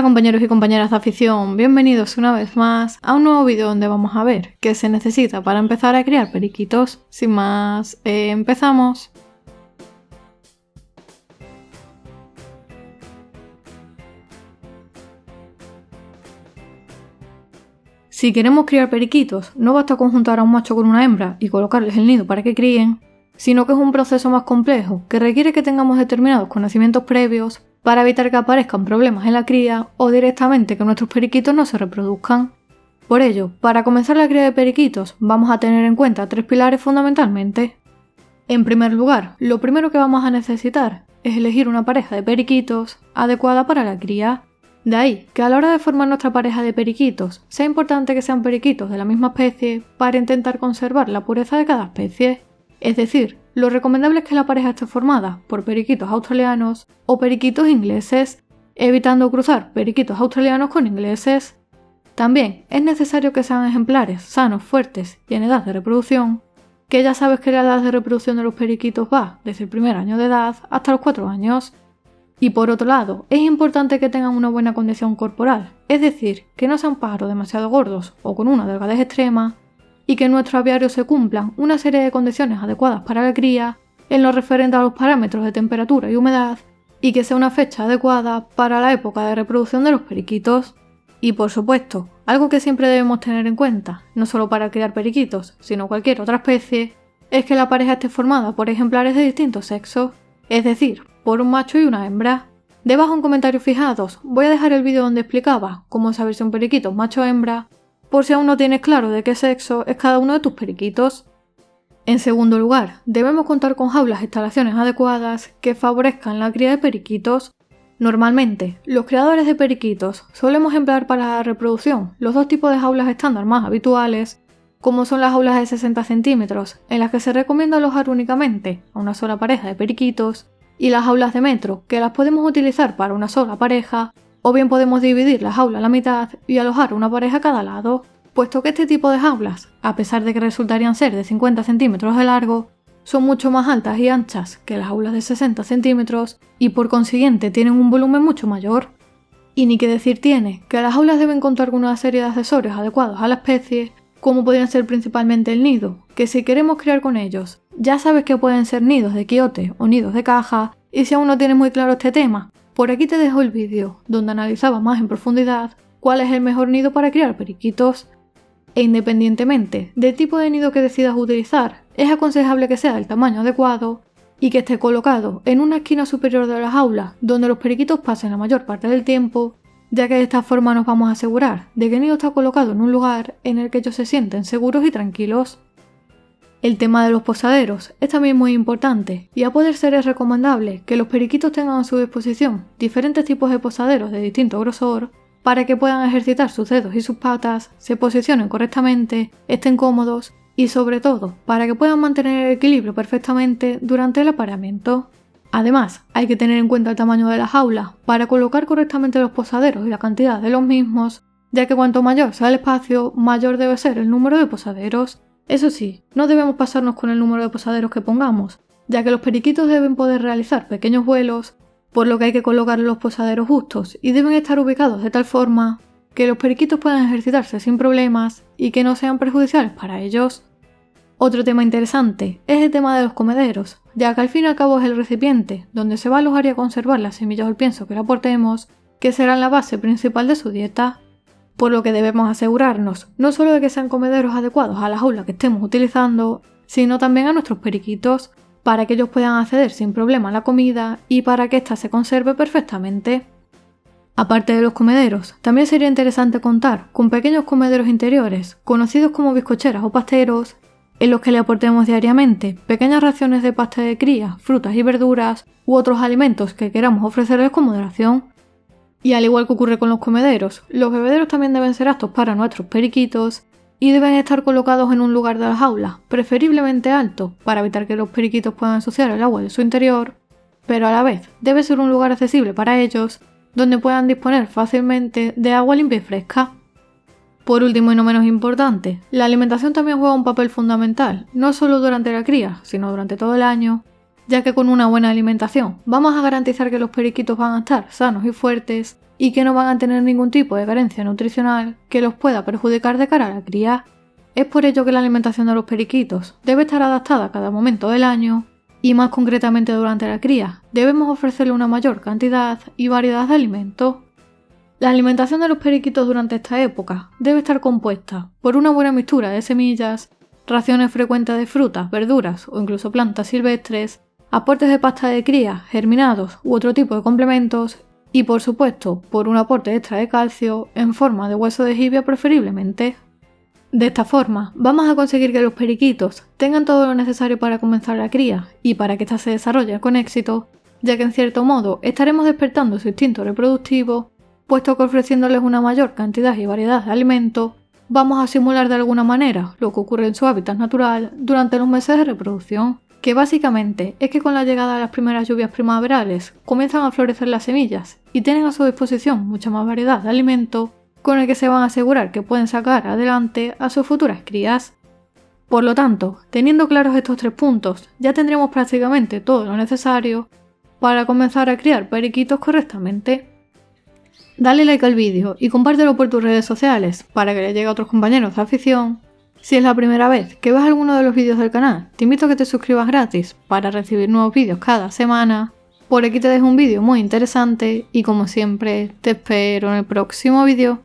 Hola compañeros y compañeras de afición, bienvenidos una vez más a un nuevo vídeo donde vamos a ver qué se necesita para empezar a criar periquitos. Sin más, empezamos. Si queremos criar periquitos, no basta conjuntar a un macho con una hembra y colocarles el nido para que críen, sino que es un proceso más complejo que requiere que tengamos determinados conocimientos previos para evitar que aparezcan problemas en la cría o directamente que nuestros periquitos no se reproduzcan. Por ello, para comenzar la cría de periquitos vamos a tener en cuenta tres pilares fundamentalmente. En primer lugar, lo primero que vamos a necesitar es elegir una pareja de periquitos adecuada para la cría. De ahí que a la hora de formar nuestra pareja de periquitos sea importante que sean periquitos de la misma especie para intentar conservar la pureza de cada especie. Es decir, lo recomendable es que la pareja esté formada por periquitos australianos o periquitos ingleses, evitando cruzar periquitos australianos con ingleses. También es necesario que sean ejemplares sanos, fuertes y en edad de reproducción, que ya sabes que la edad de reproducción de los periquitos va desde el primer año de edad hasta los 4 años. Y por otro lado, es importante que tengan una buena condición corporal, es decir, que no sean pájaros demasiado gordos o con una delgadez extrema, y que en nuestro aviario se cumplan una serie de condiciones adecuadas para la cría en lo referente a los parámetros de temperatura y humedad, y que sea una fecha adecuada para la época de reproducción de los periquitos. Y por supuesto, algo que siempre debemos tener en cuenta, no solo para criar periquitos, sino cualquier otra especie, es que la pareja esté formada por ejemplares de distintos sexos, es decir, por un macho y una hembra. Debajo en comentarios fijados voy a dejar el vídeo donde explicaba cómo saber si un periquito es macho o hembra, por si aún no tienes claro de qué sexo es cada uno de tus periquitos. En segundo lugar, debemos contar con jaulas e instalaciones adecuadas que favorezcan la cría de periquitos. Normalmente, los criadores de periquitos solemos emplear para la reproducción los dos tipos de jaulas estándar más habituales, como son las jaulas de 60 centímetros, en las que se recomienda alojar únicamente a una sola pareja de periquitos, y las jaulas de metro, que las podemos utilizar para una sola pareja, o bien podemos dividir la jaula a la mitad y alojar una pareja a cada lado, puesto que este tipo de jaulas, a pesar de que resultarían ser de 50 centímetros de largo, son mucho más altas y anchas que las jaulas de 60 centímetros y por consiguiente tienen un volumen mucho mayor. Y ni que decir tiene que las jaulas deben contar con una serie de accesorios adecuados a la especie, como podrían ser principalmente el nido, que si queremos criar con ellos, ya sabes que pueden ser nidos de quiote o nidos de caja, y si aún no tienes muy claro este tema, por aquí te dejo el vídeo donde analizaba más en profundidad cuál es el mejor nido para criar periquitos. E independientemente del tipo de nido que decidas utilizar, es aconsejable que sea del tamaño adecuado y que esté colocado en una esquina superior de la jaula donde los periquitos pasen la mayor parte del tiempo, ya que de esta forma nos vamos a asegurar de que el nido está colocado en un lugar en el que ellos se sienten seguros y tranquilos. El tema de los posaderos es también muy importante y a poder ser es recomendable que los periquitos tengan a su disposición diferentes tipos de posaderos de distinto grosor para que puedan ejercitar sus dedos y sus patas, se posicionen correctamente, estén cómodos y sobre todo para que puedan mantener el equilibrio perfectamente durante el apareamiento. Además, hay que tener en cuenta el tamaño de la jaula para colocar correctamente los posaderos y la cantidad de los mismos, ya que cuanto mayor sea el espacio, mayor debe ser el número de posaderos. Eso sí, no debemos pasarnos con el número de posaderos que pongamos, ya que los periquitos deben poder realizar pequeños vuelos, por lo que hay que colocar los posaderos justos y deben estar ubicados de tal forma que los periquitos puedan ejercitarse sin problemas y que no sean perjudiciales para ellos. Otro tema interesante es el tema de los comederos, ya que al fin y al cabo es el recipiente donde se va a alojar y a conservar las semillas o el pienso que le aportemos, que serán la base principal de su dieta. Por lo que debemos asegurarnos no solo de que sean comederos adecuados a la jaula que estemos utilizando, sino también a nuestros periquitos, para que ellos puedan acceder sin problema a la comida y para que ésta se conserve perfectamente. Aparte de los comederos, también sería interesante contar con pequeños comederos interiores, conocidos como bizcocheras o pasteros, en los que le aportemos diariamente pequeñas raciones de pasta de cría, frutas y verduras u otros alimentos que queramos ofrecerles con moderación. Y al igual que ocurre con los comederos, los bebederos también deben ser aptos para nuestros periquitos y deben estar colocados en un lugar de la jaula, preferiblemente alto, para evitar que los periquitos puedan ensuciar el agua de su interior, pero a la vez debe ser un lugar accesible para ellos, donde puedan disponer fácilmente de agua limpia y fresca. Por último y no menos importante, la alimentación también juega un papel fundamental, no solo durante la cría, sino durante todo el año, ya que con una buena alimentación vamos a garantizar que los periquitos van a estar sanos y fuertes y que no van a tener ningún tipo de carencia nutricional que los pueda perjudicar de cara a la cría. Es por ello que la alimentación de los periquitos debe estar adaptada a cada momento del año y más concretamente durante la cría debemos ofrecerle una mayor cantidad y variedad de alimentos. La alimentación de los periquitos durante esta época debe estar compuesta por una buena mixtura de semillas, raciones frecuentes de frutas, verduras o incluso plantas silvestres, aportes de pasta de cría, germinados u otro tipo de complementos y por supuesto por un aporte extra de calcio en forma de hueso de jibia preferiblemente. De esta forma vamos a conseguir que los periquitos tengan todo lo necesario para comenzar la cría y para que ésta se desarrolle con éxito, ya que en cierto modo estaremos despertando su instinto reproductivo, puesto que ofreciéndoles una mayor cantidad y variedad de alimentos, vamos a simular de alguna manera lo que ocurre en su hábitat natural durante los meses de reproducción, que básicamente es que con la llegada de las primeras lluvias primaverales comienzan a florecer las semillas y tienen a su disposición mucha más variedad de alimentos con el que se van a asegurar que pueden sacar adelante a sus futuras crías. Por lo tanto, teniendo claros estos 3 puntos, ya tendremos prácticamente todo lo necesario para comenzar a criar periquitos correctamente. Dale like al vídeo y compártelo por tus redes sociales para que le llegue a otros compañeros de afición. Si es la primera vez que ves alguno de los vídeos del canal, te invito a que te suscribas gratis para recibir nuevos vídeos cada semana. Por aquí te dejo un vídeo muy interesante y como siempre te espero en el próximo vídeo.